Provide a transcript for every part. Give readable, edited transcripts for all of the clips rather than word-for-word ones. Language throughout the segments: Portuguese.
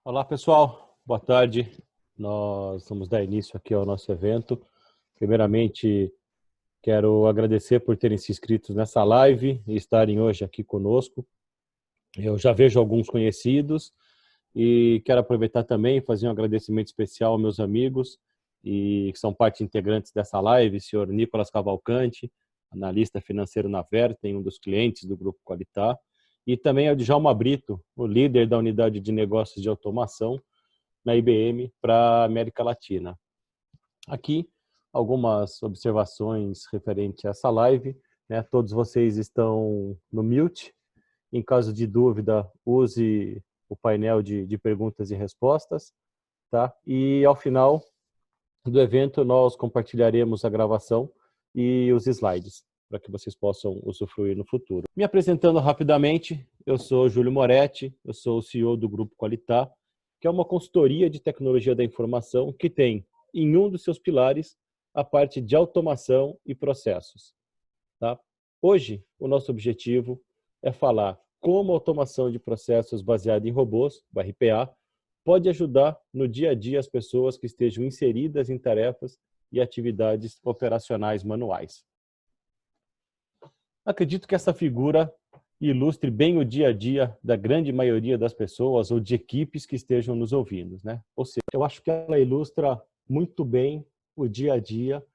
Olá, pessoal. Boa tarde. Nós vamos dar início aqui ao nosso evento. Primeiramente, quero agradecer por terem se inscrito nessa live e estarem hoje aqui conosco. Eu já vejo alguns conhecidos e quero aproveitar também e fazer um agradecimento especial aos meus amigos e que são parte integrantes dessa live, o senhor Nicolas Cavalcante, analista financeiro na Vertem, um dos clientes do Grupo Qualitar, e também ao Djalma Brito, o líder da unidade de negócios de automação na IBM para a América Latina. Aqui, algumas observações referentes a essa live. Todos vocês estão no mute. Em caso de dúvida, use o painel de perguntas e respostas. Tá? E, ao final do evento, nós compartilharemos a gravação e os slides, para que vocês possam usufruir no futuro. Me apresentando rapidamente, eu sou Júlio Moretti, eu sou o CEO do Grupo Qualitar, que é uma consultoria de tecnologia da informação que tem, em um dos seus pilares, a parte de automação e processos. Tá? Hoje, o nosso objetivo é falar como a automação de processos baseada em robôs, o RPA, pode ajudar no dia a dia as pessoas que estejam inseridas em tarefas e atividades operacionais manuais. Acredito que essa figura ilustre bem o dia a dia da grande maioria das pessoas ou de equipes que estejam nos ouvindo, né? Ou seja, eu acho que ela ilustra muito bem o dia a dia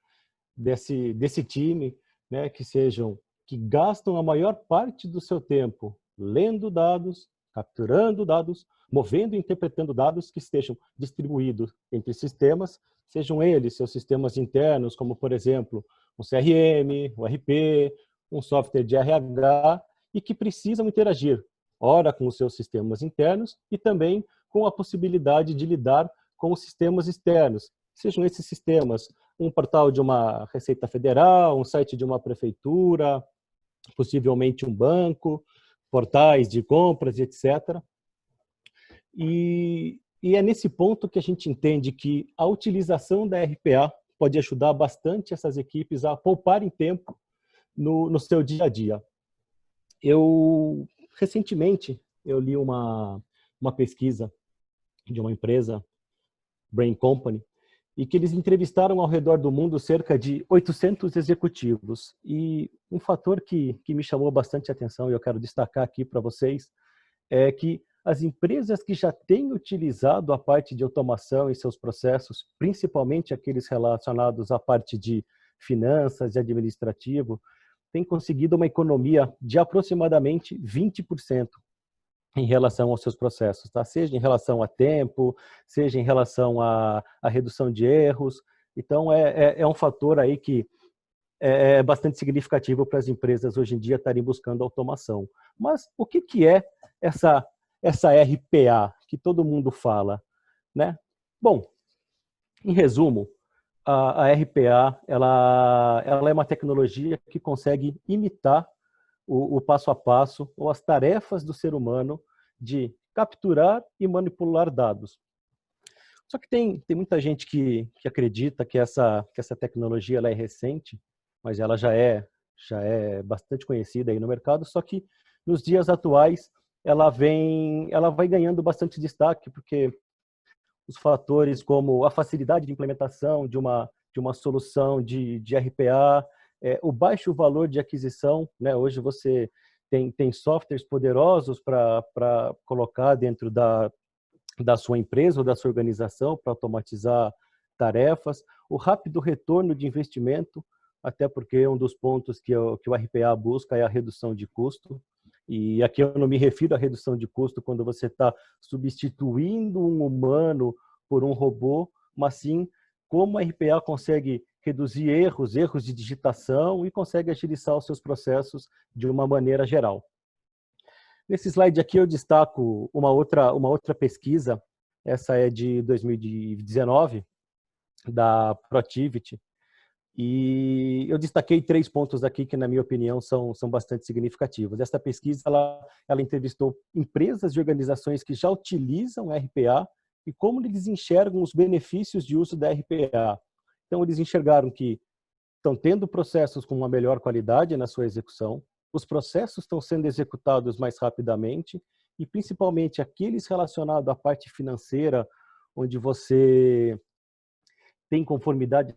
desse time, né? Que gastam a maior parte do seu tempo lendo dados, capturando dados, movendo e interpretando dados que estejam distribuídos entre sistemas, sejam eles seus sistemas internos, como, por exemplo, um CRM, um RP, um software de RH, e que precisam interagir, ora com os seus sistemas internos e também com a possibilidade de lidar com os sistemas externos, sejam esses sistemas um portal de uma Receita Federal, um site de uma prefeitura, possivelmente um banco, portais de compras, etc. E é nesse ponto que a gente entende que a utilização da RPA pode ajudar bastante essas equipes a pouparem tempo no seu dia a dia. Recentemente, eu li uma pesquisa de uma empresa, Brain Company, e que eles entrevistaram ao redor do mundo cerca de 800 executivos. E um fator que me chamou bastante atenção e eu quero destacar aqui para vocês é que as empresas que já têm utilizado a parte de automação em seus processos, principalmente aqueles relacionados à parte de finanças e administrativo, têm conseguido uma economia de aproximadamente 20% em relação aos seus processos, tá? Seja em relação a tempo, seja em relação à redução de erros. Então, é um fator aí que é bastante significativo para as empresas hoje em dia estarem buscando automação. Mas o que é essa RPA que todo mundo fala, né? Bom, em resumo, a RPA ela é uma tecnologia que consegue imitar o passo a passo ou as tarefas do ser humano de capturar e manipular dados. Só que tem muita gente que acredita que essa tecnologia ela é recente, mas ela já é bastante conhecida aí no mercado, só que nos dias atuais ela vai ganhando bastante destaque, porque os fatores como a facilidade de implementação de uma solução de RPA, o baixo valor de aquisição, né? Hoje você tem softwares poderosos para colocar dentro da sua empresa ou da sua organização para automatizar tarefas, o rápido retorno de investimento, até porque um dos pontos que o RPA busca é a redução de custo. E aqui eu não me refiro à redução de custo quando você está substituindo um humano por um robô, mas sim como a RPA consegue reduzir erros de digitação e consegue agilizar os seus processos de uma maneira geral. Nesse slide aqui eu destaco uma outra pesquisa, essa é de 2019, da Protiviti, e eu destaquei 3 pontos aqui que, na minha opinião, são bastante significativos. Essa pesquisa ela entrevistou empresas e organizações que já utilizam RPA e como eles enxergam os benefícios de uso da RPA. Então, eles enxergaram que estão tendo processos com uma melhor qualidade na sua execução, os processos estão sendo executados mais rapidamente e principalmente aqueles relacionados à parte financeira, onde você tem conformidade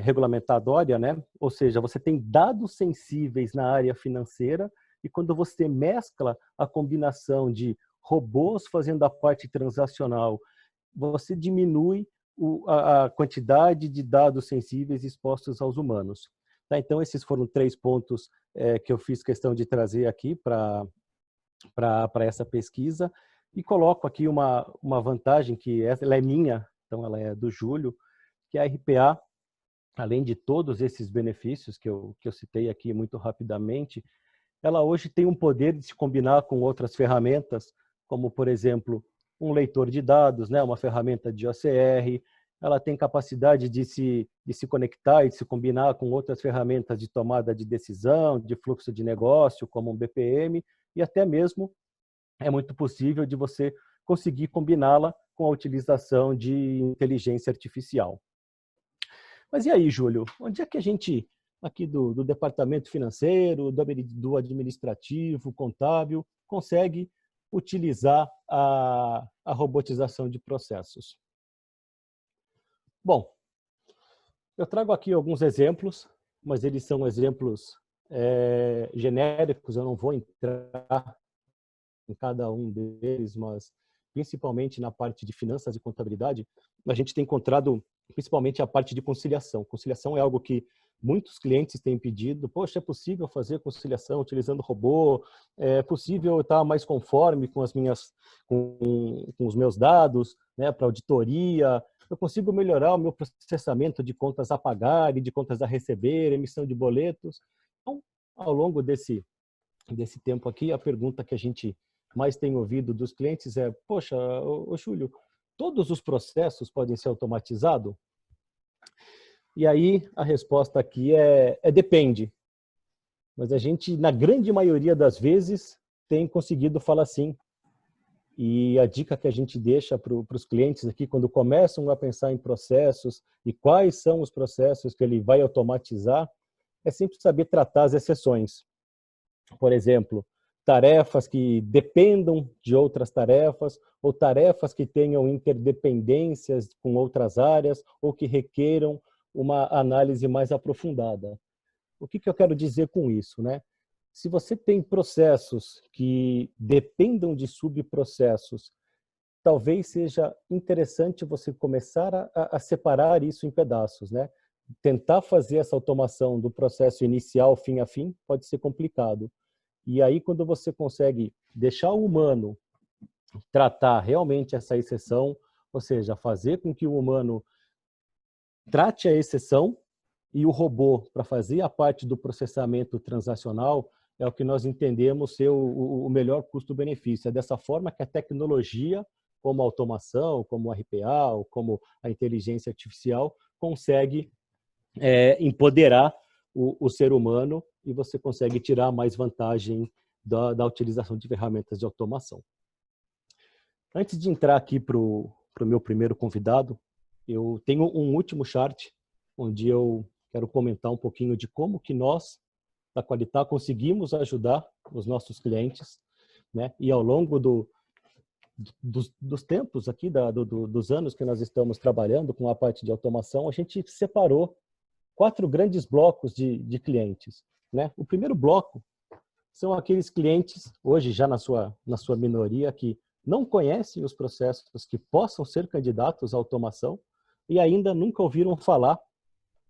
regulamentatória, né? Ou seja, você tem dados sensíveis na área financeira, e quando você mescla a combinação de robôs fazendo a parte transacional, você diminui a quantidade de dados sensíveis expostos aos humanos. Tá? Então, esses foram 3 pontos que eu fiz questão de trazer aqui para essa pesquisa, e coloco aqui uma vantagem que ela é minha, então ela é do Júlio, que a RPA, além de todos esses benefícios que eu citei aqui muito rapidamente, ela hoje tem um poder de se combinar com outras ferramentas, como, por exemplo, um leitor de dados, né, uma ferramenta de OCR, ela tem capacidade de se conectar e de se combinar com outras ferramentas de tomada de decisão, de fluxo de negócio, como um BPM, e até mesmo é muito possível de você conseguir combiná-la com a utilização de inteligência artificial. Mas e aí, Júlio, onde é que a gente, aqui do departamento financeiro, do administrativo, contábil, consegue utilizar a robotização de processos? Bom, eu trago aqui alguns exemplos, mas eles são exemplos genéricos, eu não vou entrar em cada um deles, mas principalmente na parte de finanças e contabilidade, a gente tem encontrado principalmente a parte de conciliação. Conciliação é algo que muitos clientes têm pedido. Poxa, é possível fazer conciliação utilizando robô? É possível estar mais conforme com os meus dados, né, para auditoria? Eu consigo melhorar o meu processamento de contas a pagar e de contas a receber, emissão de boletos? Então, ao longo desse tempo aqui, a pergunta que a gente mais tem ouvido dos clientes é: poxa, ô Júlio, todos os processos podem ser automatizados? E aí a resposta aqui é depende. Mas a gente, na grande maioria das vezes, tem conseguido falar sim. E a dica que a gente deixa para os clientes aqui, quando começam a pensar em processos e quais são os processos que ele vai automatizar, é sempre saber tratar as exceções. Por exemplo, tarefas que dependam de outras tarefas, ou tarefas que tenham interdependências com outras áreas, ou que requeram uma análise mais aprofundada. O que eu quero dizer com isso, né? Se você tem processos que dependam de subprocessos, talvez seja interessante você começar a separar isso em pedaços, né? Tentar fazer essa automação do processo inicial, fim a fim, pode ser complicado. E aí, quando você consegue deixar o humano tratar realmente essa exceção, ou seja, fazer com que o humano trate a exceção e o robô para fazer a parte do processamento transacional, é o que nós entendemos ser o melhor custo-benefício. É dessa forma que a tecnologia, como a automação, como o RPA, ou como a inteligência artificial, consegue empoderar o ser humano, e você consegue tirar mais vantagem da utilização de ferramentas de automação. Antes de entrar aqui para o meu primeiro convidado, eu tenho um último chart, onde eu quero comentar um pouquinho de como que nós, da Qualitá, conseguimos ajudar os nossos clientes, né? E ao longo dos tempos aqui, dos anos que nós estamos trabalhando com a parte de automação, a gente separou 4 grandes blocos de clientes, né? O primeiro bloco são aqueles clientes, hoje já na sua minoria, que não conhecem os processos que possam ser candidatos à automação e ainda nunca ouviram falar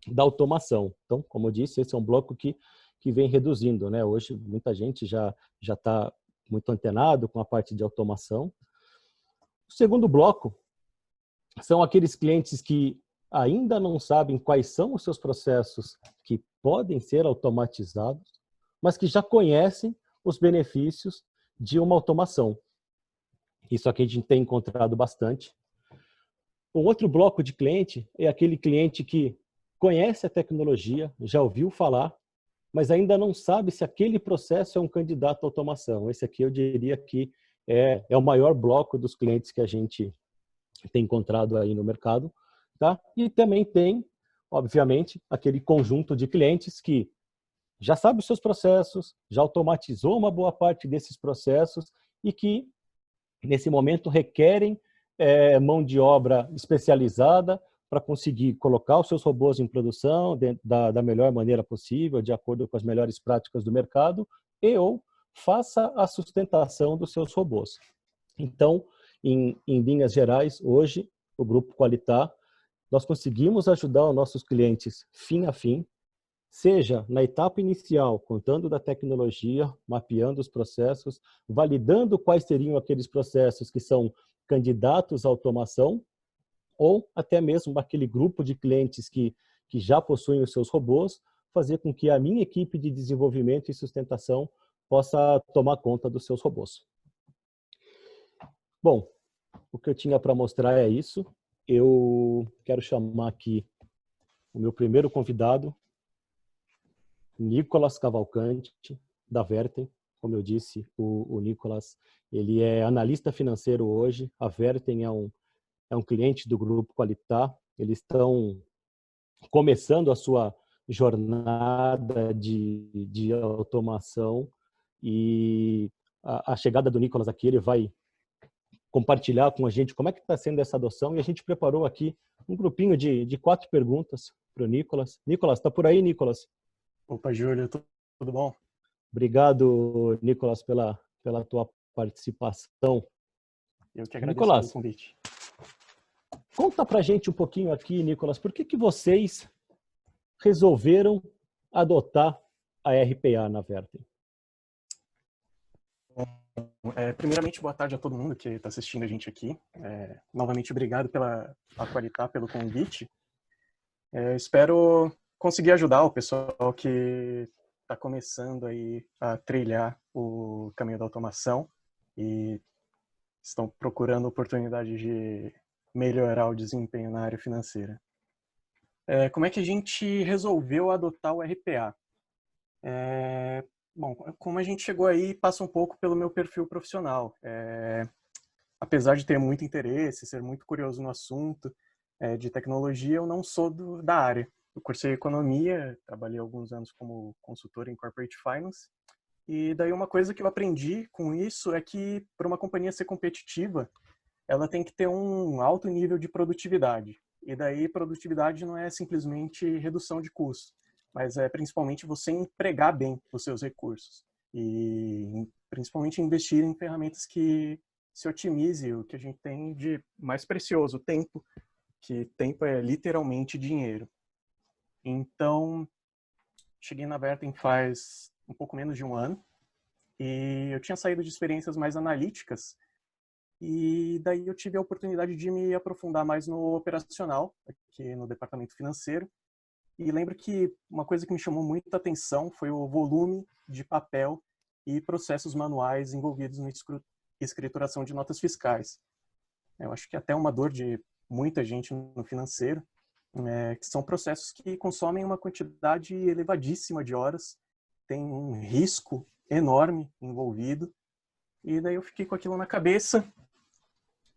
da automação. Então, como eu disse, esse é um bloco que vem reduzindo, né? Hoje, muita gente já está muito antenado com a parte de automação. O segundo bloco são aqueles clientes que ainda não sabem quais são os seus processos que podem ser automatizados, mas que já conhecem os benefícios de uma automação. Isso aqui a gente tem encontrado bastante. Um outro bloco de cliente é aquele cliente que conhece a tecnologia, já ouviu falar, mas ainda não sabe se aquele processo é um candidato à automação. Esse aqui eu diria que é o maior bloco dos clientes que a gente tem encontrado aí no mercado. Tá? E também tem, obviamente, aquele conjunto de clientes que já sabe os seus processos, já automatizou uma boa parte desses processos e que, nesse momento, requerem mão de obra especializada para conseguir colocar os seus robôs em produção da melhor maneira possível, de acordo com as melhores práticas do mercado, e ou faça a sustentação dos seus robôs. Então, em linhas gerais, hoje, o Grupo Qualitar, nós conseguimos ajudar os nossos clientes fim a fim, seja na etapa inicial, contando da tecnologia, mapeando os processos, validando quais seriam aqueles processos que são candidatos à automação, ou até mesmo aquele grupo de clientes que já possuem os seus robôs, fazer com que a minha equipe de desenvolvimento e sustentação possa tomar conta dos seus robôs. Bom, o que eu tinha para mostrar é isso. Eu quero chamar aqui o meu primeiro convidado, Nicolas Cavalcante, da Vertem. Como eu disse, o Nicolas, ele é analista financeiro hoje. A Vertem é um cliente do Grupo Qualitar. Eles estão começando a sua jornada de automação, e a chegada do Nicolas aqui, ele vai compartilhar com a gente como é que está sendo essa adoção, e a gente preparou aqui um grupinho de 4 perguntas para o Nicolas. Nicolas, está por aí, Nicolas? Opa, Júlio, tudo bom? Obrigado, Nicolas, pela tua participação. Eu que agradeço pelo Nicolas, convite. conta pra gente um pouquinho aqui, Nicolas, por que vocês resolveram adotar a RPA na Vertem? Primeiramente, boa tarde a todo mundo que está assistindo a gente aqui. Novamente, obrigado pela Qualitar, pelo convite. Espero conseguir ajudar o pessoal que está começando aí a trilhar o caminho da automação e estão procurando oportunidade de melhorar o desempenho na área financeira. Como é que a gente resolveu adotar o RPA? Bom, como a gente chegou aí, passa um pouco pelo meu perfil profissional. Apesar de ter muito interesse, ser muito curioso no assunto de tecnologia, eu não sou da área. Eu cursei economia, trabalhei alguns anos como consultor em corporate finance, e daí uma coisa que eu aprendi com isso é que, para uma companhia ser competitiva, ela tem que ter um alto nível de produtividade. E daí produtividade não é simplesmente redução de custos, mas é principalmente você empregar bem os seus recursos e principalmente investir em ferramentas que se otimize o que a gente tem de mais precioso, o tempo, que tempo é literalmente dinheiro. Então, cheguei na Vertem faz um pouco menos de um ano e eu tinha saído de experiências mais analíticas e daí eu tive a oportunidade de me aprofundar mais no operacional, aqui no departamento financeiro. E lembro que uma coisa que me chamou muita atenção foi o volume de papel e processos manuais envolvidos na escrituração de notas fiscais. Eu acho que até uma dor de muita gente no financeiro, que são processos que consomem uma quantidade elevadíssima de horas, tem um risco enorme envolvido. E daí eu fiquei com aquilo na cabeça,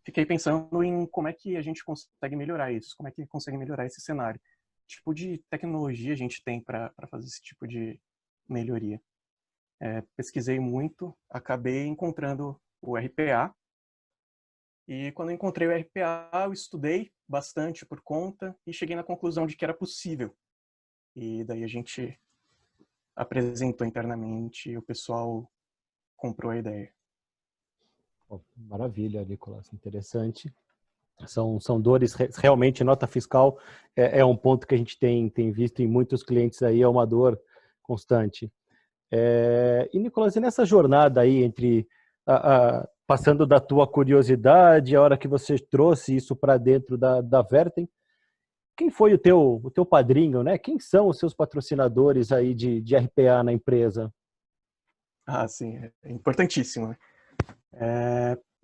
fiquei pensando em como é que a gente consegue melhorar isso, como é que consegue melhorar esse cenário. Que tipo de tecnologia a gente tem para fazer esse tipo de melhoria? Pesquisei muito, acabei encontrando o RPA, e quando eu encontrei o RPA, eu estudei bastante por conta e cheguei na conclusão de que era possível. E daí a gente apresentou internamente e o pessoal comprou a ideia. Oh, maravilha, Nicolas, interessante. São dores, realmente, nota fiscal é um ponto que a gente tem visto em muitos clientes aí, é uma dor constante. E, Nicolas, e nessa jornada aí, entre passando da tua curiosidade, a hora que você trouxe isso para dentro da Vertem, quem foi o teu padrinho, né? Quem são os seus patrocinadores aí de RPA na empresa? Ah, sim, é importantíssimo, né?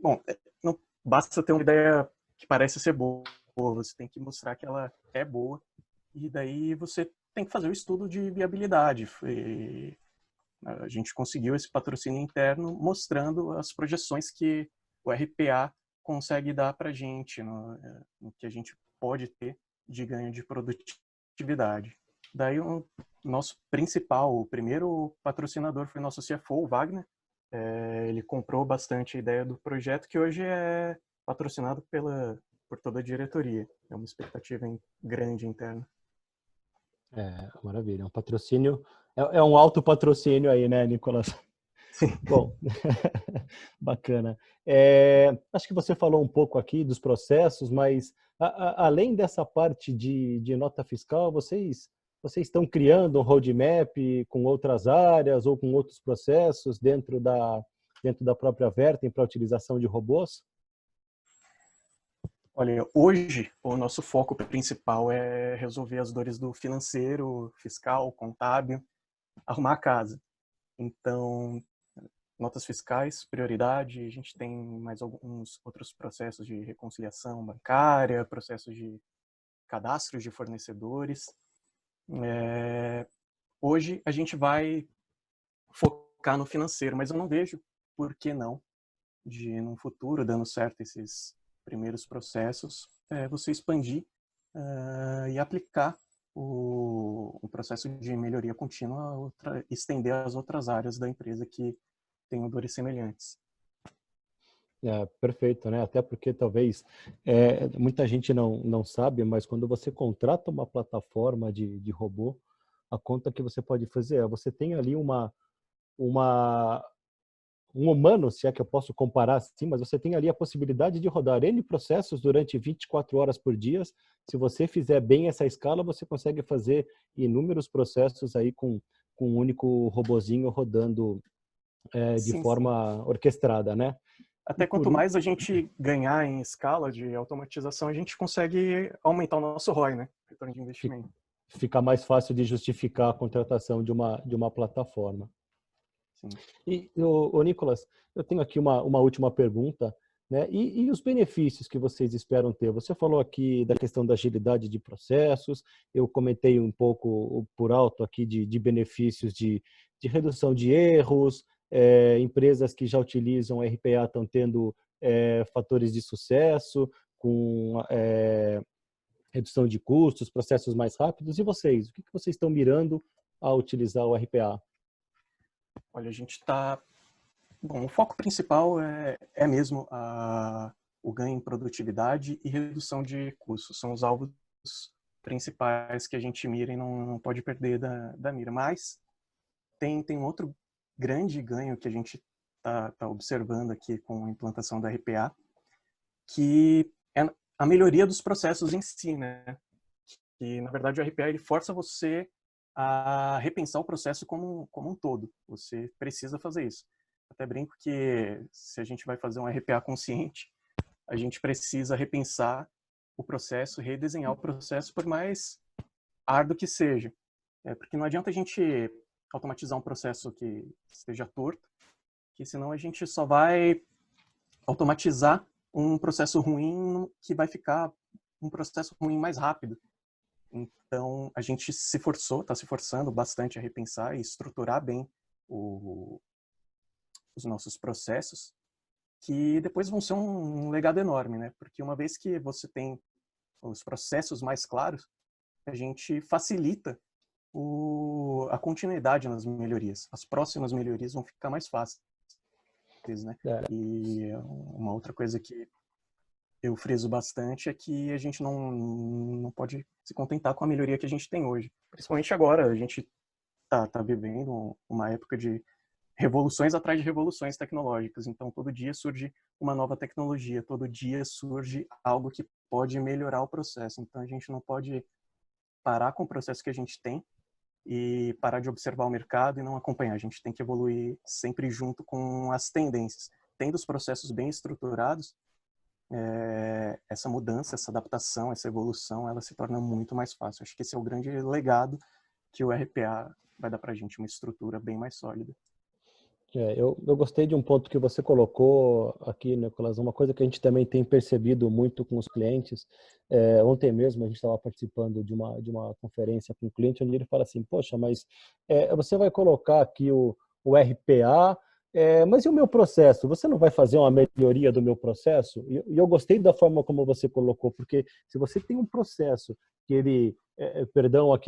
Bom, não basta ter uma ideia que parece ser boa, você tem que mostrar que ela é boa, e daí você tem que fazer o estudo de viabilidade. A gente conseguiu esse patrocínio interno mostrando as projeções que o RPA consegue dar para a gente, no que a gente pode ter de ganho de produtividade. Daí o nosso principal, o primeiro patrocinador foi nosso CFO, o Wagner, Ele comprou bastante a ideia do projeto, que hoje é patrocinado por toda a diretoria. É uma expectativa grande interna. Maravilha. É um patrocínio, é um autopatrocínio aí, né, Nicolas? Sim. Bom, bacana. Acho que você falou um pouco aqui dos processos, mas além dessa parte de nota fiscal, vocês estão criando um roadmap com outras áreas ou com outros processos dentro da própria Vertem para a utilização de robôs? Olha, hoje o nosso foco principal é resolver as dores do financeiro, fiscal, contábil, arrumar a casa. Então, notas fiscais, prioridade. A gente tem mais alguns outros processos de reconciliação bancária, processos de cadastros de fornecedores. Hoje a gente vai focar no financeiro, mas eu não vejo por que não, de num futuro, dando certo esses primeiros processos, você expandir e aplicar o processo de melhoria contínua, estender as outras áreas da empresa que tenham dores semelhantes. Perfeito, né? Até porque talvez muita gente não sabe, mas quando você contrata uma plataforma de robô, a conta que você pode fazer você tem ali um humano, se é que eu posso comparar assim, mas você tem ali a possibilidade de rodar N processos durante 24 horas por dia. Se você fizer bem essa escala, você consegue fazer inúmeros processos aí com um único robozinho rodando de Sim, sim. forma orquestrada, né? E Até por quanto último, mais a gente ganhar em escala de automatização, a gente consegue aumentar o nosso ROI, né? Retorno de investimento. fica mais fácil de justificar a contratação de uma plataforma. Sim. E, o Nicolas, eu tenho aqui uma última pergunta, né? E os benefícios que vocês esperam ter? Você falou aqui da questão da agilidade de processos, eu comentei um pouco por alto aqui de benefícios de redução de erros, empresas que já utilizam RPA estão tendo fatores de sucesso, com redução de custos, processos mais rápidos. E vocês? O que vocês estão mirando ao utilizar o RPA? Olha, a gente está... Bom, o foco principal é mesmo o ganho em produtividade e redução de custos. São os alvos principais que a gente mira e não pode perder da mira. Mas tem um outro grande ganho que a gente está observando aqui com a implantação da RPA, que é a melhoria dos processos em si, né? Que, na verdade, o RPA ele força você a repensar o processo como um todo. Você precisa fazer isso. Até brinco que se a gente vai fazer um RPA consciente, a gente precisa repensar o processo, redesenhar o processo, por mais árduo que seja. Porque não adianta a gente automatizar um processo que esteja torto, que senão a gente só vai automatizar um processo ruim que vai ficar um processo ruim mais rápido. Então, a gente está se forçando bastante a repensar e estruturar bem os nossos processos, que depois vão ser um legado enorme, né? Porque uma vez que você tem os processos mais claros, a gente facilita a continuidade nas melhorias. As próximas melhorias vão ficar mais fáceis, né? E uma outra coisa que eu friso bastante é que a gente não pode se contentar com a melhoria que a gente tem hoje. Principalmente agora, a gente tá vivendo uma época de revoluções atrás de revoluções tecnológicas. Então, todo dia surge uma nova tecnologia, todo dia surge algo que pode melhorar o processo. Então, a gente não pode parar com o processo que a gente tem e parar de observar o mercado e não acompanhar. A gente tem que evoluir sempre junto com as tendências. Tendo os processos bem estruturados, essa mudança, essa adaptação, essa evolução, ela se torna muito mais fácil. Acho que esse é o grande legado que o RPA vai dar para a gente, uma estrutura bem mais sólida. Eu gostei de um ponto que você colocou aqui, Nicolas, uma coisa que a gente também tem percebido muito com os clientes. Ontem mesmo a gente estava participando de uma conferência com um cliente onde ele fala assim, poxa, mas você vai colocar aqui o RPA, mas e o meu processo? Você não vai fazer uma melhoria do meu processo? E eu gostei da forma como você colocou, porque se você tem um processo que ele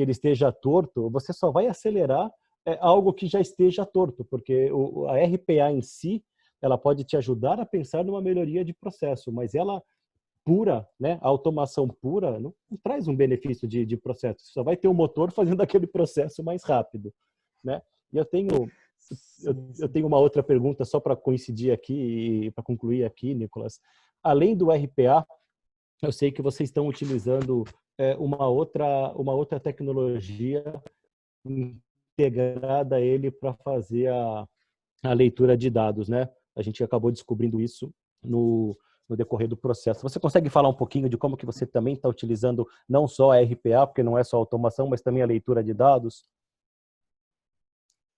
esteja torto, você só vai acelerar algo que já esteja torto, porque a RPA em si, ela pode te ajudar a pensar numa melhoria de processo, mas ela pura, né, a automação pura, não traz um benefício de processo, só vai ter o motor fazendo aquele processo mais rápido, né? E eu tenho uma outra pergunta só para coincidir aqui, para concluir aqui, Nicolas. Além do RPA, eu sei que vocês estão utilizando uma outra tecnologia integrada a ele para fazer a leitura de dados, né? A gente acabou descobrindo isso no decorrer do processo. Você consegue falar um pouquinho de como que você também está utilizando não só a RPA, porque não é só automação, mas também a leitura de dados?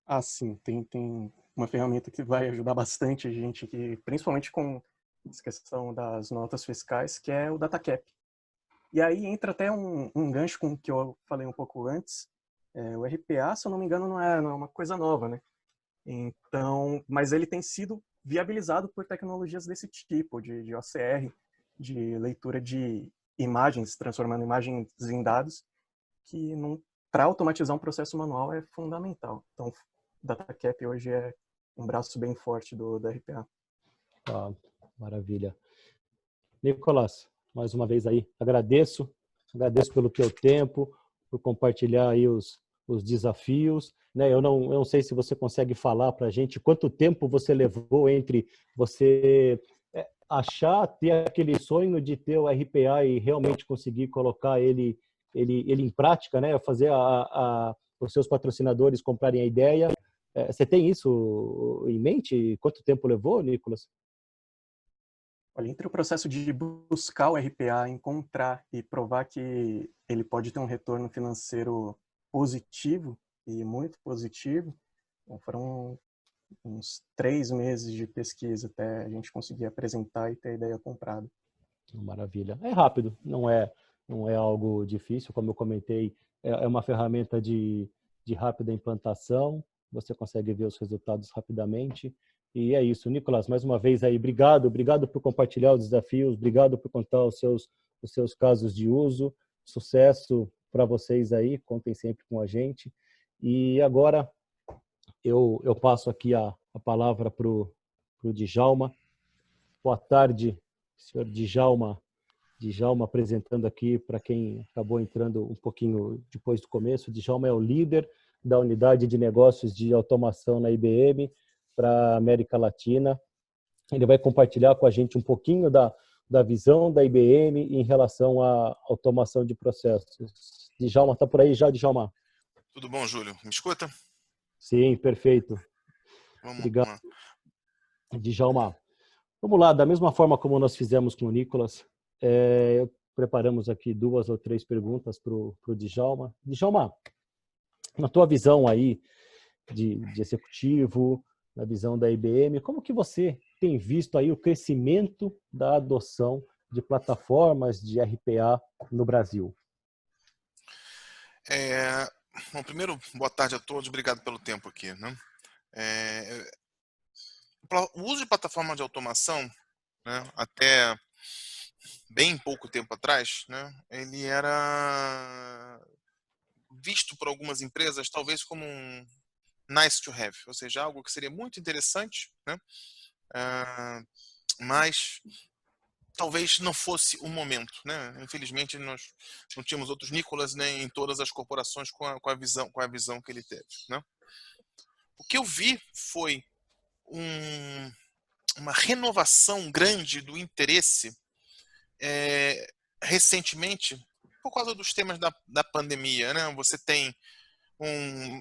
Ah, sim, tem uma ferramenta que vai ajudar bastante a gente, que, principalmente com essa questão das notas fiscais, que é o DataCap. E aí entra até um gancho com o que eu falei um pouco antes. O RPA, se eu não me engano, não é uma coisa nova, né? Então, mas ele tem sido viabilizado por tecnologias desse tipo, de OCR, de leitura de imagens, transformando imagens em dados, que para automatizar um processo manual é fundamental. Então, DataCap hoje é um braço bem forte da RPA. Ah, maravilha. Nicolas, mais uma vez aí, agradeço pelo teu tempo, por compartilhar aí os desafios, né? Eu não sei se você consegue falar para a gente quanto tempo você levou entre você achar, ter aquele sonho de ter o RPA e realmente conseguir colocar ele em prática, né? Fazer os seus patrocinadores comprarem a ideia. Você tem isso em mente? Quanto tempo levou, Nicolas? Olha, entre o processo de buscar o RPA, encontrar e provar que ele pode ter um retorno financeiro positivo e muito positivo, foram uns 3 meses de pesquisa até a gente conseguir apresentar e ter a ideia comprada. Maravilha. É rápido, não é algo difícil, como eu comentei, é uma ferramenta de rápida implantação, você consegue ver os resultados rapidamente. E é isso, Nicolas, mais uma vez aí, obrigado por compartilhar os desafios, obrigado por contar os seus casos de uso, sucesso para vocês aí, contem sempre com a gente. E agora eu passo aqui a palavra para o Djalma. Boa tarde, senhor Djalma. Djalma apresentando aqui para quem acabou entrando um pouquinho depois do começo. Djalma é o líder da unidade de negócios de automação na IBM para a América Latina. Ele vai compartilhar com a gente um pouquinho da visão da IBM em relação à automação de processos. Djalma, está por aí já, Djalma? Tudo bom, Júlio? Me escuta? Sim, perfeito. Vamos Obrigado, lá. Djalma. Vamos lá, da mesma forma como nós fizemos com o Nicolas, preparamos aqui 2 ou 3 perguntas para o Djalma. Djalma, na tua visão aí de executivo, na visão da IBM, como que você tem visto aí o crescimento da adoção de plataformas de RPA no Brasil? Bom, primeiro, boa tarde a todos, obrigado pelo tempo aqui, né? É, o uso de plataforma de automação, né, até bem pouco tempo atrás, né, ele era visto por algumas empresas talvez como um nice to have, ou seja, algo que seria muito interessante, né, mas talvez não fosse o momento, né? Infelizmente nós não tínhamos outros Nicolas, né, em todas as corporações com a visão que ele teve, né? O que eu vi foi uma renovação grande do interesse recentemente por causa dos temas da pandemia, né? Você tem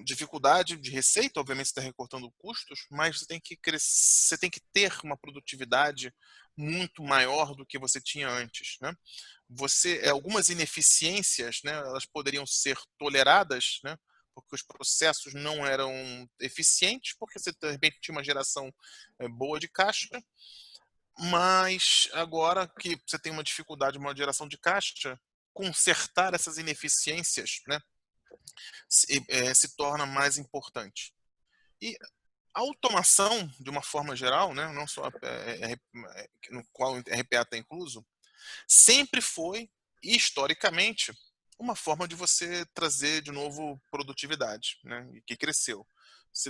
dificuldade de receita, obviamente você está recortando custos, mas você tem que ter uma produtividade muito maior do que você tinha antes, né? Algumas ineficiências, né, elas poderiam ser toleradas, né, porque os processos não eram eficientes, porque você de repente tinha uma geração boa de caixa, mas agora que você tem uma dificuldade, uma geração de caixa, consertar essas ineficiências, né, se torna mais importante. E a automação, de uma forma geral, né, não só no qual o RPA está incluso, sempre foi, historicamente, uma forma de você trazer de novo produtividade, né, que cresceu.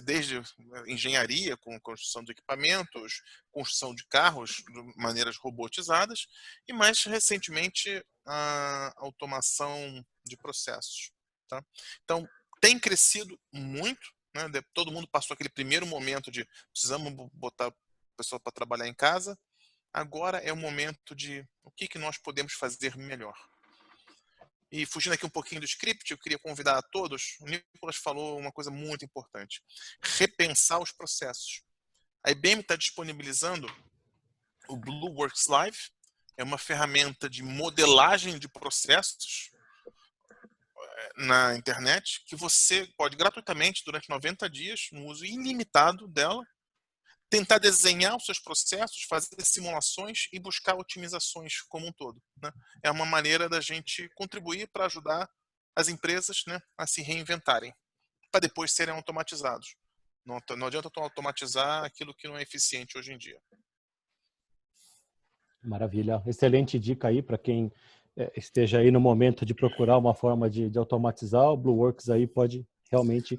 desde engenharia, com construção de equipamentos, construção de carros de maneiras robotizadas, e mais recentemente a automação de processos. Tá? Então, tem crescido muito, né? Todo mundo passou aquele primeiro momento de precisamos botar a pessoa para trabalhar em casa, agora é o momento de o que nós podemos fazer melhor. E fugindo aqui um pouquinho do script, eu queria convidar a todos, o Nicolas falou uma coisa muito importante, repensar os processos. A IBM está disponibilizando o BlueWorks Live, é uma ferramenta de modelagem de processos na internet, que você pode gratuitamente, durante 90 dias, no uso ilimitado dela, tentar desenhar os seus processos, fazer simulações e buscar otimizações como um todo. Né? É uma maneira da gente contribuir para ajudar as empresas, né, a se reinventarem, para depois serem automatizados. Não adianta automatizar aquilo que não é eficiente hoje em dia. Maravilha. Excelente dica aí para quem esteja aí no momento de procurar uma forma de automatizar. O BlueWorks aí pode realmente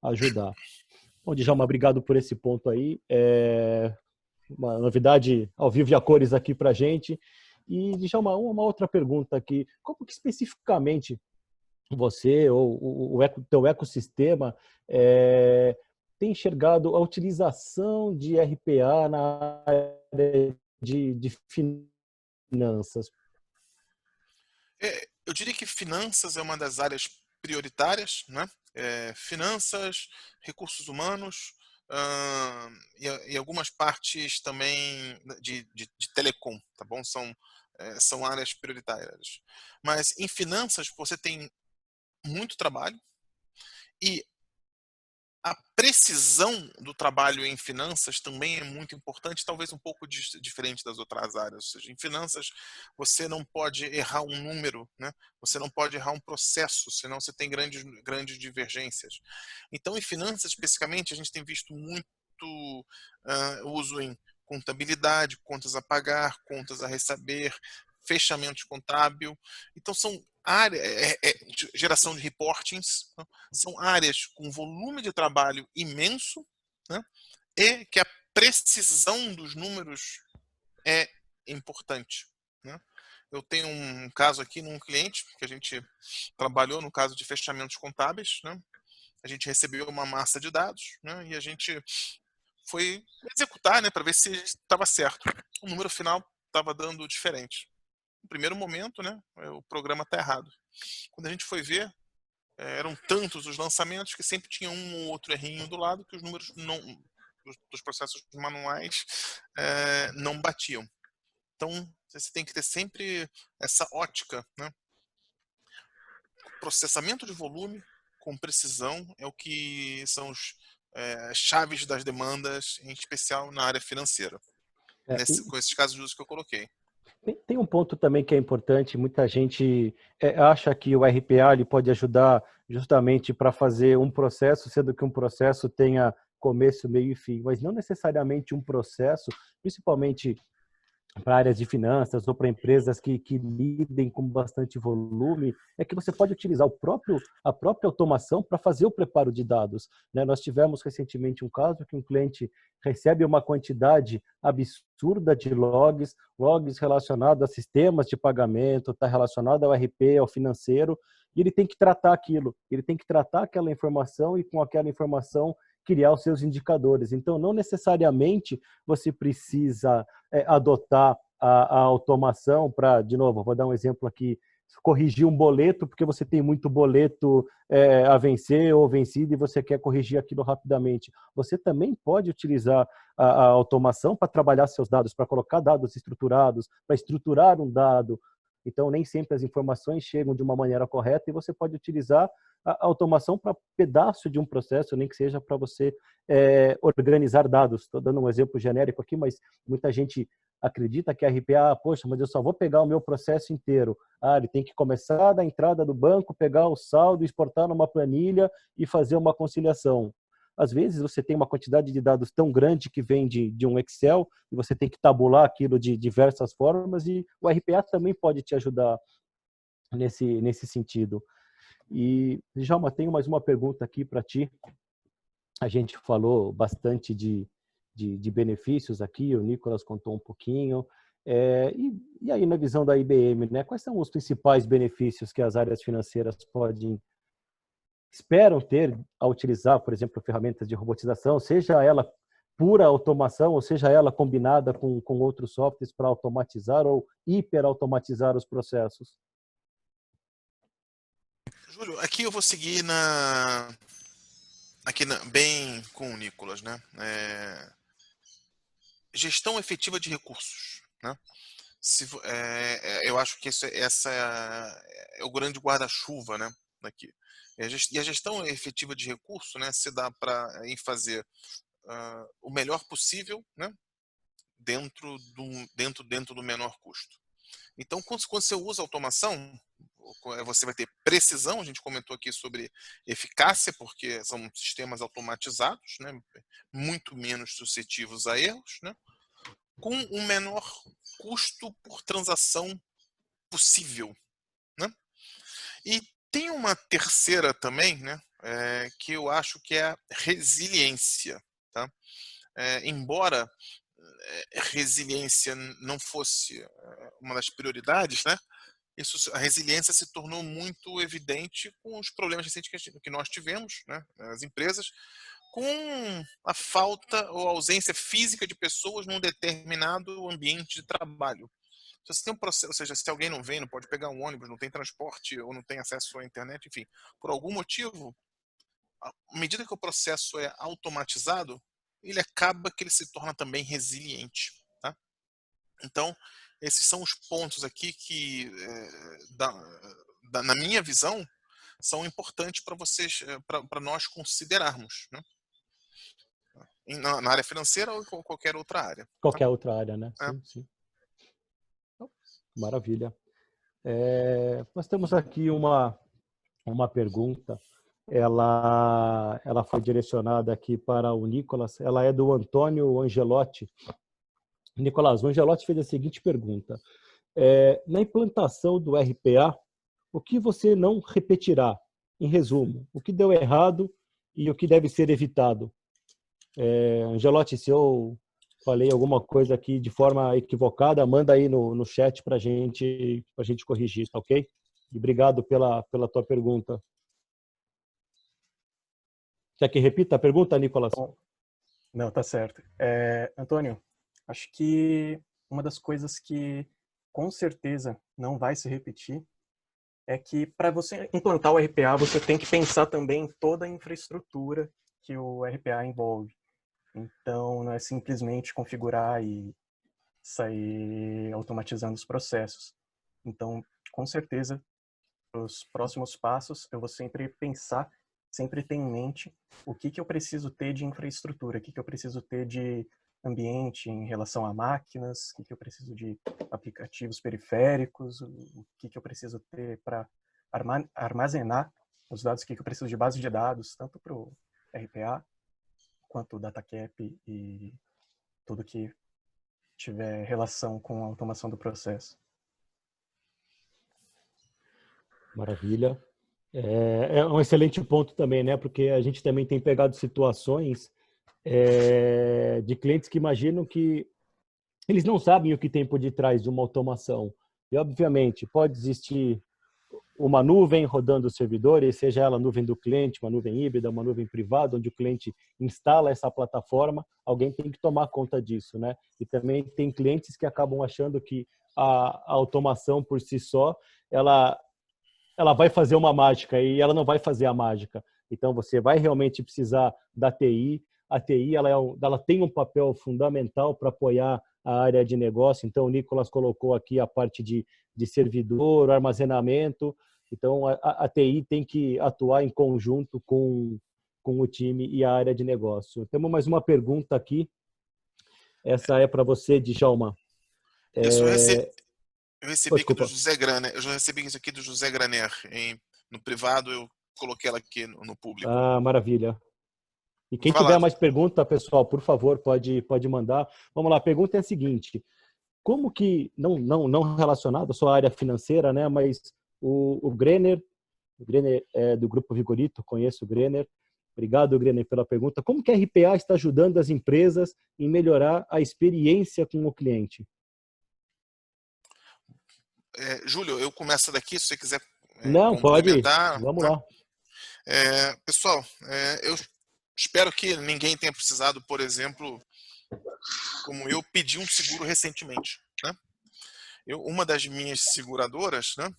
ajudar. Bom, Djalma, obrigado por esse ponto aí. Uma novidade ao vivo e a cores aqui para a gente. E, Djalma, uma outra pergunta aqui. Como que especificamente você ou o teu ecossistema tem enxergado a utilização de RPA na área de finanças? Eu diria que finanças é uma das áreas prioritárias, né? Finanças, recursos humanos e algumas partes também de telecom, tá bom? São áreas prioritárias. Mas em finanças você tem muito trabalho e a precisão do trabalho em finanças também é muito importante, talvez um pouco diferente das outras áreas. Ou seja, em finanças você não pode errar um número, né? Você não pode errar um processo, senão você tem grandes divergências. Então, em finanças, especificamente, a gente tem visto muito uso em contabilidade, contas a pagar, contas a receber, fechamento contábil. Então, são geração de reportings, né? São áreas com volume de trabalho imenso, né? E que a precisão dos números é importante, né? Eu tenho um caso aqui num cliente que a gente trabalhou no caso de fechamentos contábeis, né? A gente recebeu uma massa de dados, né? E a gente foi executar, né, para ver se estava certo. O número final estava dando diferente. No primeiro momento, né, o programa está errado. Quando a gente foi ver, eram tantos os lançamentos que sempre tinha um ou outro errinho do lado que os números dos processos manuais não batiam. Então, você tem que ter sempre essa ótica, né? Processamento de volume com precisão é o que são as chaves das demandas, em especial na área financeira, com esses casos de uso que eu coloquei. Tem um ponto também que é importante, muita gente acha que o RPA ele pode ajudar justamente para fazer um processo, sendo que um processo tenha começo, meio e fim, mas não necessariamente um processo, principalmente para áreas de finanças ou para empresas que lidem com bastante volume, é que você pode utilizar a própria automação para fazer o preparo de dados. Né? Nós tivemos recentemente um caso que um cliente recebe uma quantidade absurda de logs relacionados a sistemas de pagamento, está relacionado ao RP, ao financeiro, e ele tem que tratar aquilo, ele tem que tratar aquela informação e com aquela informação criar os seus indicadores. Então, não necessariamente você precisa adotar a automação para, de novo, vou dar um exemplo aqui, corrigir um boleto, porque você tem muito boleto a vencer ou vencido e você quer corrigir aquilo rapidamente. Você também pode utilizar a automação para trabalhar seus dados, para colocar dados estruturados, para estruturar um dado. Então, nem sempre as informações chegam de uma maneira correta e você pode utilizar a automação para pedaço de um processo, nem que seja para você organizar dados. Estou dando um exemplo genérico aqui, mas muita gente acredita que a RPA, poxa, mas eu só vou pegar o meu processo inteiro. Ele tem que começar da entrada do banco, pegar o saldo, exportar numa planilha e fazer uma conciliação. Às vezes você tem uma quantidade de dados tão grande que vem de um Excel e você tem que tabular aquilo de diversas formas e o RPA também pode te ajudar nesse sentido. E, Djalma, tenho mais uma pergunta aqui para ti. A gente falou bastante de benefícios aqui, o Nicolas contou um pouquinho. E aí, na visão da IBM, né, quais são os principais benefícios que as áreas financeiras esperam ter ao utilizar, por exemplo, ferramentas de robotização, seja ela pura automação, ou seja ela combinada com outros softwares para automatizar ou hiperautomatizar os processos? Júlio, aqui eu vou seguir bem com o Nicolas, né? Gestão efetiva de recursos, né? Eu acho que essa é o grande guarda-chuva, né? Aqui. E a gestão efetiva de recursos, né? Se dá para fazer o melhor possível, né? Dentro do menor custo. Então, quando você usa automação, você vai ter precisão. A gente comentou aqui sobre eficácia, porque são sistemas automatizados, né? Muito menos suscetíveis a erros, né? Com um menor custo por transação possível, né? E tem uma terceira também, né? Que eu acho que é a resiliência, tá? Embora resiliência não fosse uma das prioridades, né? A resiliência se tornou muito evidente com os problemas recentes que nós tivemos, né? As empresas, com a falta ou ausência física de pessoas num determinado ambiente de trabalho. Se você tem um processo, ou seja, se alguém não vem, não pode pegar um ônibus, não tem transporte ou não tem acesso à internet, enfim, por algum motivo, à medida que o processo é automatizado, ele acaba que ele se torna também resiliente, tá? Então, esses são os pontos aqui que, na minha visão, são importantes para vocês, para nós considerarmos, né? Na área financeira ou em qualquer outra área. Tá? Qualquer outra área, né? É. Sim, sim. Maravilha. Nós temos aqui uma pergunta. Ela foi direcionada aqui para o Nicolas. Ela é do Antônio Angelotti. Nicolas, o Angelotti fez a seguinte pergunta. Na implantação do RPA, o que você não repetirá? Em resumo, o que deu errado e o que deve ser evitado? Angelotti, se eu falei alguma coisa aqui de forma equivocada, manda aí no chat para a gente corrigir, tá ok? E obrigado pela tua pergunta. Quer que repita a pergunta, Nicolas? Bom, não, tá certo. Antônio, acho que uma das coisas que com certeza não vai se repetir é que para você implantar o RPA, você tem que pensar também em toda a infraestrutura que o RPA envolve. Então, não é simplesmente configurar e sair automatizando os processos. Então, com certeza, os próximos passos, eu vou sempre pensar, sempre ter em mente o que eu preciso ter de infraestrutura, o que eu preciso ter de ambiente em relação a máquinas, o que eu preciso de aplicativos periféricos, o que eu preciso ter para armazenar os dados, o que eu preciso de base de dados, tanto para o RPA quanto o DataCap e tudo que tiver relação com a automação do processo. Maravilha. É um excelente ponto também, né? Porque a gente também tem pegado situações de clientes que imaginam que eles não sabem o que tem por detrás de uma automação. E, obviamente, pode existir uma nuvem rodando os servidores, seja ela a nuvem do cliente, uma nuvem híbrida, uma nuvem privada, onde o cliente instala essa plataforma, alguém tem que tomar conta disso, né? E também tem clientes que acabam achando que a automação por si só, ela vai fazer uma mágica e ela não vai fazer a mágica. Então, você vai realmente precisar da TI. A TI ela tem um papel fundamental para apoiar a área de negócio. Então, o Nicolas colocou aqui a parte de servidor, armazenamento. Então, a TI tem que atuar em conjunto com o time e a área de negócio. Temos mais uma pergunta aqui. Essa é para você, Djalma. Isso, eu recebi aqui do Desculpa. José Graner. Eu já recebi isso aqui do José Graner no privado. Eu coloquei ela aqui no público. Ah, maravilha. E quem Vai lá, tiver mais pergunta, pessoal, por favor, pode mandar. Vamos lá, a pergunta é a seguinte: como que, não relacionado à sua área financeira, né, mas o Grener é do Grupo Vigorito, conheço o Grener, Obrigado, Grener, pela pergunta. Como que a RPA está ajudando as empresas em melhorar a experiência com o cliente? Júlio, eu começo daqui, se você quiser Não, pode ir. complementar. Vamos Né? lá. Pessoal, eu espero que ninguém tenha precisado, por exemplo, como eu, pedir um seguro recentemente. Né? Uma das minhas seguradoras, né,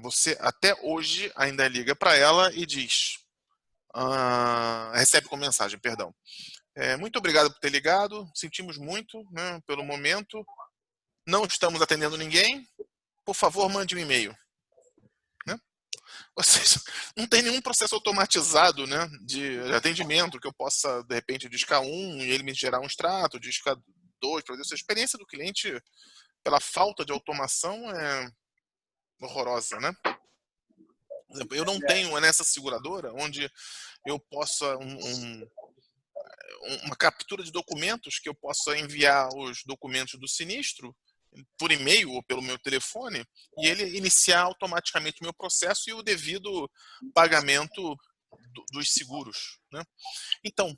você até hoje ainda liga para ela e diz, recebe com mensagem, perdão. Muito obrigado por ter ligado, sentimos muito, né, pelo momento, não estamos atendendo ninguém, por favor mande um e-mail. Né? Ou seja, não tem nenhum processo automatizado, né, de atendimento que eu possa, de repente, discar um e ele me gerar um extrato, discar dois, para ver se a experiência do cliente, pela falta de automação, é horrorosa, né? Por exemplo, eu não tenho nessa seguradora onde eu possa uma captura de documentos que eu possa enviar os documentos do sinistro por e-mail ou pelo meu telefone e ele iniciar automaticamente o meu processo e o devido pagamento dos seguros, né? Então,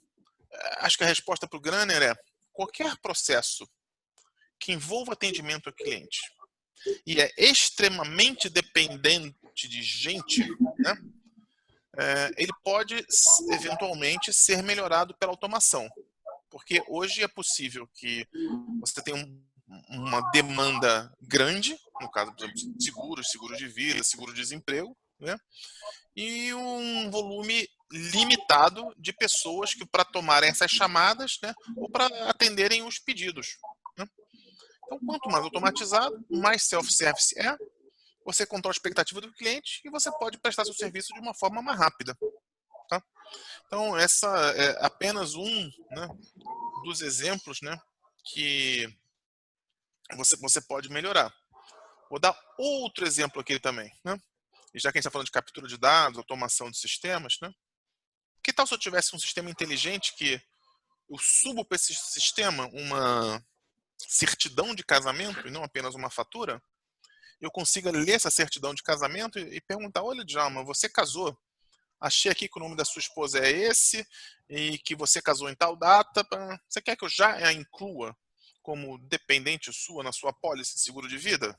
acho que a resposta para o Grener é qualquer processo que envolva atendimento ao cliente e é extremamente dependente de gente, né? Ele pode eventualmente ser melhorado pela automação. Porque hoje é possível que você tenha uma demanda grande, no caso, por exemplo, seguros de vida, seguro-desemprego, né? E um volume limitado de pessoas que para tomarem essas chamadas, né, ou para atenderem os pedidos. Né? Então, quanto mais automatizado, mais self-service você controla a expectativa do cliente e você pode prestar seu serviço de uma forma mais rápida. Tá? Então, essa é apenas né, dos exemplos, né, que você pode melhorar. Vou dar outro exemplo aqui também. Né? E já que a gente está falando de captura de dados, automação de sistemas, né? Que tal se eu tivesse um sistema inteligente que eu subo para esse sistema uma certidão de casamento e não apenas uma fatura? Eu consiga ler essa certidão de casamento e perguntar, olha, Djalma, você casou, achei aqui que o nome da sua esposa é esse e que você casou em tal data, você quer que eu já a inclua como dependente sua na sua apólice de seguro de vida?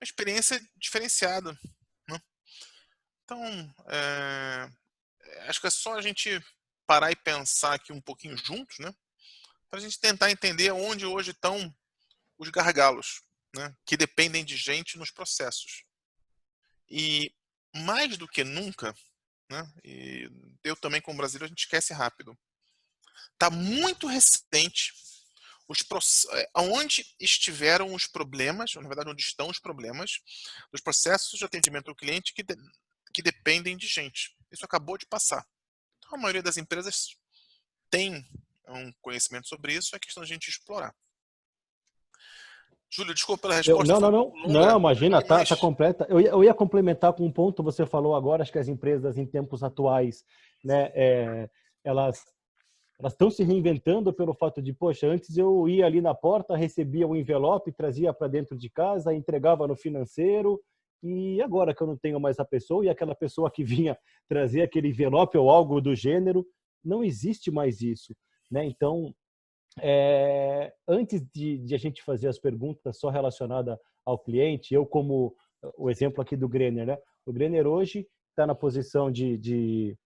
Uma experiência diferenciada. Né? Então, acho que é só a gente parar e pensar aqui um pouquinho juntos, né? Para a gente tentar entender onde hoje estão os gargalos, né, que dependem de gente nos processos. E mais do que nunca, né, e eu também como brasileiro, a gente esquece rápido. Está muito recente onde estiveram os problemas, na verdade, onde estão os problemas dos processos de atendimento ao cliente que dependem de gente. Isso acabou de passar. Então, a maioria das empresas tem um conhecimento sobre isso, é questão de a gente explorar. Júlio, desculpa pela resposta, foi um pouco longa. Não, imagina, aqui, mas... tá completa. Eu ia complementar com um ponto, você falou agora, acho que as empresas em tempos atuais, né, elas estão se reinventando pelo fato de, poxa, antes eu ia ali na porta, recebia o envelope, trazia para dentro de casa, entregava no financeiro, e agora que eu não tenho mais a pessoa, e aquela pessoa que vinha trazer aquele envelope ou algo do gênero, não existe mais isso, né? Então, antes de a gente fazer as perguntas só relacionadas ao cliente, eu como o exemplo aqui do Grener, né? O Grener hoje está na posição de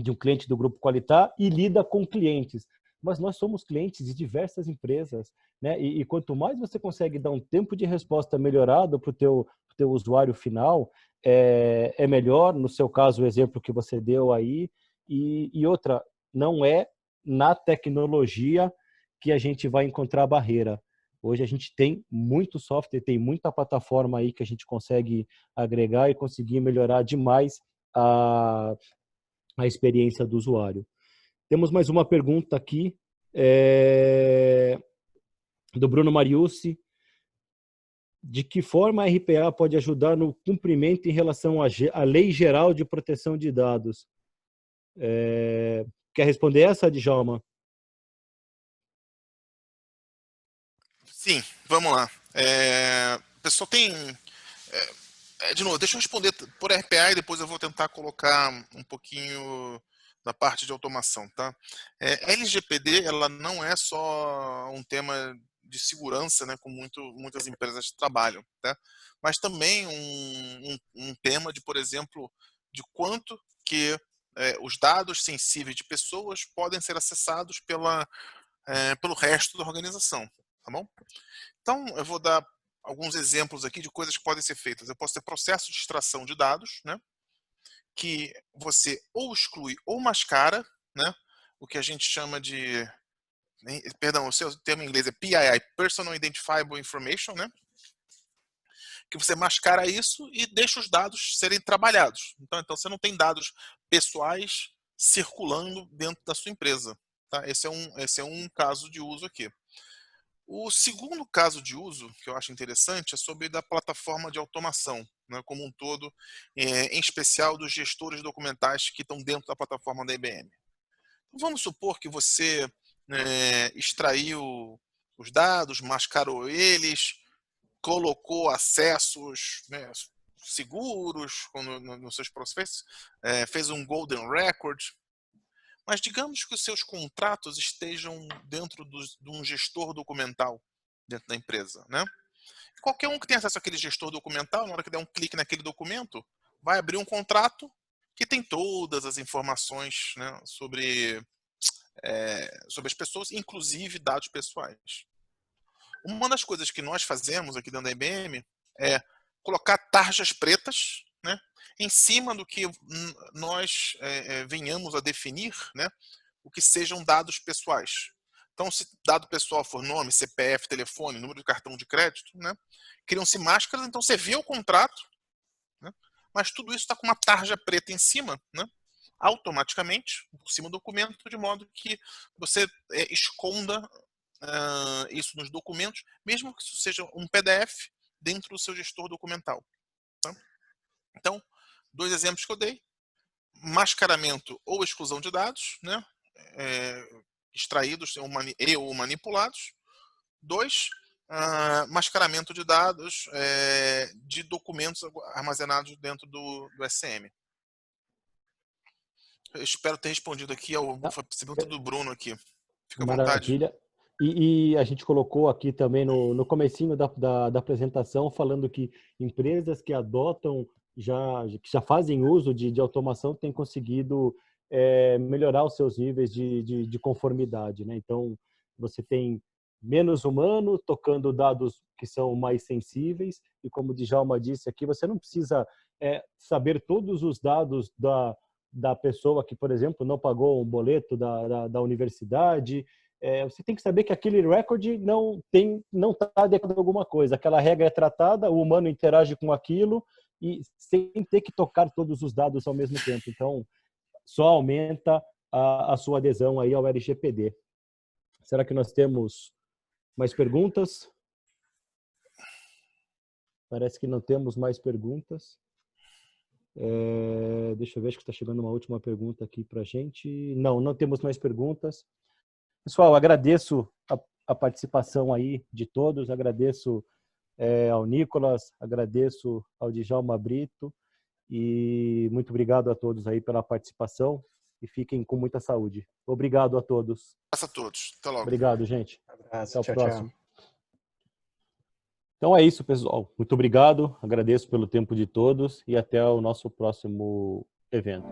um cliente do Grupo Qualitar e lida com clientes. Mas nós somos clientes de diversas empresas, né? E quanto mais você consegue dar um tempo de resposta melhorado para o teu usuário final, é melhor. No seu caso, o exemplo que você deu aí. E outra, não é na tecnologia que a gente vai encontrar barreira. Hoje a gente tem muito software, tem muita plataforma aí que a gente consegue agregar e conseguir melhorar demais a experiência do usuário. Temos mais uma pergunta aqui do Bruno Mariucci. De que forma a RPA pode ajudar no cumprimento em relação à Lei Geral de Proteção de Dados? Quer responder essa, Djalma? Sim, vamos lá. O pessoal tem... De novo, deixa eu responder por RPA e depois eu vou tentar colocar um pouquinho da parte de automação, tá? LGPD, ela não é só um tema de segurança, né, como muitas empresas trabalham, tá? Mas também um tema de, por exemplo, de quanto que os dados sensíveis de pessoas podem ser acessados pelo resto da organização, tá bom? Então, eu vou dar alguns exemplos aqui de coisas que podem ser feitas. Eu posso ter processo de extração de dados, né, que você ou exclui ou mascara, né, o que a gente chama de, perdão, o seu termo em inglês é PII, Personal Identifiable Information, né, que você mascara isso e deixa os dados serem trabalhados. Então você não tem dados pessoais circulando dentro da sua empresa. Tá? Esse é um caso de uso aqui. O segundo caso de uso, que eu acho interessante, é sobre da plataforma de automação, né, como um todo, em especial dos gestores documentais que estão dentro da plataforma da IBM. Então, vamos supor que você extraiu os dados, mascarou eles, colocou acessos, né, seguros nos seus processos, fez um golden record. Mas digamos que os seus contratos estejam dentro de um gestor documental dentro da empresa, né? Qualquer um que tenha acesso àquele gestor documental, na hora que der um clique naquele documento, vai abrir um contrato que tem todas as informações, né, sobre as pessoas, inclusive dados pessoais. Uma das coisas que nós fazemos aqui dentro da IBM é colocar tarjas pretas, né, em cima do que nós venhamos a definir, né, o que sejam dados pessoais. Então, se dado pessoal for nome, CPF, telefone, número de cartão de crédito, né, criam-se máscaras, então você vê o contrato, né, mas tudo isso está com uma tarja preta em cima, né, automaticamente, por cima do documento, de modo que você esconda isso nos documentos, mesmo que isso seja um PDF dentro do seu gestor documental. Tá? Então, 2 exemplos que eu dei: mascaramento ou exclusão de dados, né, extraídos ou manipulados. 2, mascaramento de dados de documentos armazenados dentro do SM. Eu espero ter respondido aqui a pergunta do Bruno aqui. Fica à vontade. Maravilha. E a gente colocou aqui também no comecinho da apresentação, falando que empresas que adotam, que já fazem uso de automação, têm conseguido melhorar os seus níveis de conformidade, né? Então, você tem menos humano tocando dados que são mais sensíveis, e como o Djalma disse aqui, você não precisa saber todos os dados da pessoa que, por exemplo, não pagou um boleto da universidade. Você tem que saber que aquele recorde não está adequado a alguma coisa. Aquela regra é tratada, o humano interage com aquilo e sem ter que tocar todos os dados ao mesmo tempo. Então, só aumenta a sua adesão aí ao LGPD. Será que nós temos mais perguntas? Parece que não temos mais perguntas. Deixa eu ver, acho que está chegando uma última pergunta aqui para a gente. Não temos mais perguntas. Pessoal, agradeço a participação aí de todos, agradeço ao Nicolas, agradeço ao Djalma Brito e muito obrigado a todos aí pela participação e fiquem com muita saúde. Obrigado a todos. Abraço a todos. Até logo. Obrigado, gente. Abraço, Até o tchau, próximo. tchau. Então é isso, pessoal. Muito obrigado, agradeço pelo tempo de todos e até o nosso próximo evento.